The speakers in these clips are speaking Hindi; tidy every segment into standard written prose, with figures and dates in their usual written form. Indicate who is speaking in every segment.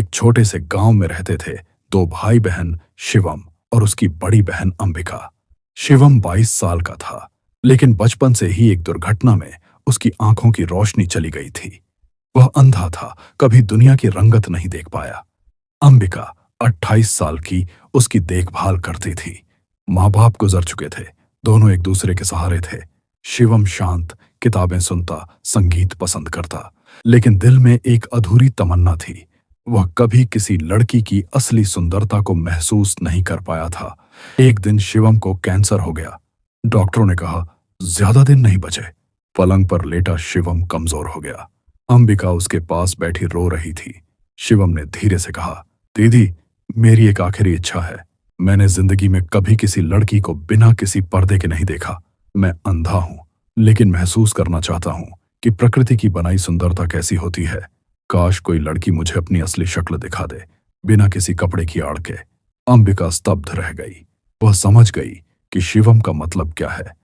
Speaker 1: एक छोटे से गांव में रहते थे दो भाई बहन, शिवम और उसकी बड़ी बहन अंबिका। शिवम 22 साल का था, लेकिन बचपन से ही एक दुर्घटना में उसकी आंखों की रोशनी चली गई थी। वह अंधा था, कभी दुनिया की रंगत नहीं देख पाया। अंबिका 28 साल की उसकी देखभाल करती थी। माँ बाप गुजर चुके थे, दोनों एक दूसरे के सहारे थे। शिवम शांत, किताबें सुनता, संगीत पसंद करता, लेकिन दिल में एक अधूरी तमन्ना थी। वह कभी किसी लड़की की असली सुंदरता को महसूस नहीं कर पाया था। एक दिन शिवम को कैंसर हो गया। डॉक्टरों ने कहा ज्यादा दिन नहीं बचे। पलंग पर लेटा शिवम कमजोर हो गया। अंबिका उसके पास बैठी रो रही थी। शिवम ने धीरे से कहा, दीदी, मेरी एक आखिरी इच्छा है। मैंने जिंदगी में कभी किसी लड़की को बिना किसी पर्दे के नहीं देखा। मैं अंधा हूं, लेकिन महसूस करना चाहता हूं कि प्रकृति की बनाई सुंदरता कैसी होती है। काश कोई लड़की मुझे अपनी असली शक्ल दिखा दे, बिना किसी कपड़े की आड़ के। अंबिका स्तब्ध रह गई। वह समझ गई कि शिवम का मतलब क्या है।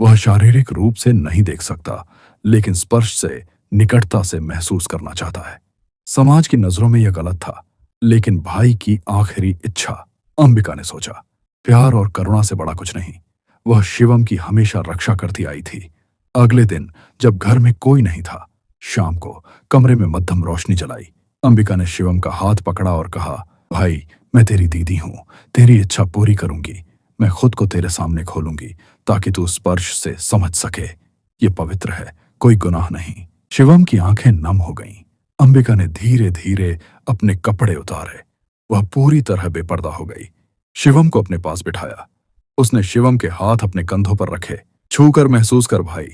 Speaker 1: वह शारीरिक रूप से नहीं देख सकता, लेकिन स्पर्श से, निकटता से महसूस करना चाहता है। समाज की नजरों में यह गलत था, लेकिन भाई की आखिरी इच्छा। अंबिका ने सोचा, प्यार और करुणा से बड़ा कुछ नहीं। वह शिवम की हमेशा रक्षा करती आई थी। अगले दिन जब घर में कोई नहीं था, शाम को कमरे में मध्यम रोशनी जलाई। अंबिका ने शिवम का हाथ पकड़ा और कहा, भाई, मैं तेरी दीदी हूं, तेरी इच्छा पूरी करूंगी। मैं खुद को तेरे सामने खोलूंगी ताकि तू स्पर्श से समझ सके। ये पवित्र है, कोई गुनाह नहीं। शिवम की आंखें नम हो गईं। अंबिका ने धीरे धीरे अपने कपड़े उतारे। वह पूरी तरह बेपर्दा हो गई। शिवम को अपने पास बिठाया। उसने शिवम के हाथ अपने कंधों पर रखे। छूकर महसूस कर भाई,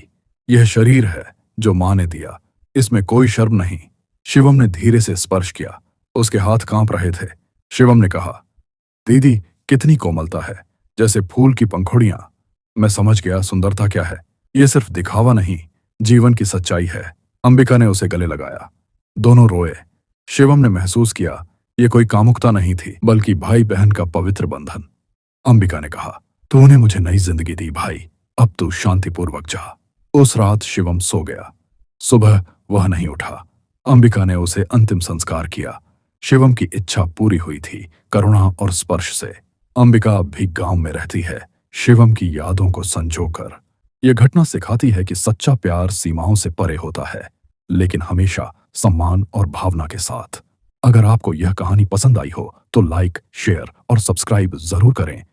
Speaker 1: यह शरीर है जो मां ने दिया, इसमें कोई शर्म नहीं। शिवम ने धीरे से स्पर्श किया। उसके हाथ कांप रहे थे। शिवम ने कहा, दीदी, कितनी कोमलता है, जैसे फूल की पंखुड़ियां। मैं समझ गया सुंदरता क्या है। यह सिर्फ दिखावा नहीं, जीवन की सच्चाई है। अंबिका ने उसे गले लगाया। दोनों रोए। शिवम ने महसूस किया यह कोई कामुकता नहीं थी, बल्कि भाई बहन का पवित्र बंधन। अंबिका ने कहा, तूने मुझे नई जिंदगी दी भाई, अब तू शांतिपूर्वक जा। उस रात शिवम सो गया। सुबह वह नहीं उठा। अंबिका ने उसे अंतिम संस्कार किया। शिवम की इच्छा पूरी हुई थी, करुणा और स्पर्श से। अंबिका अब भी गांव में रहती है, शिवम की यादों को संजोकर। यह घटना सिखाती है कि सच्चा प्यार सीमाओं से परे होता है, लेकिन हमेशा सम्मान और भावना के साथ। अगर आपको यह कहानी पसंद आई हो तो लाइक, शेयर और सब्सक्राइब जरूर करें।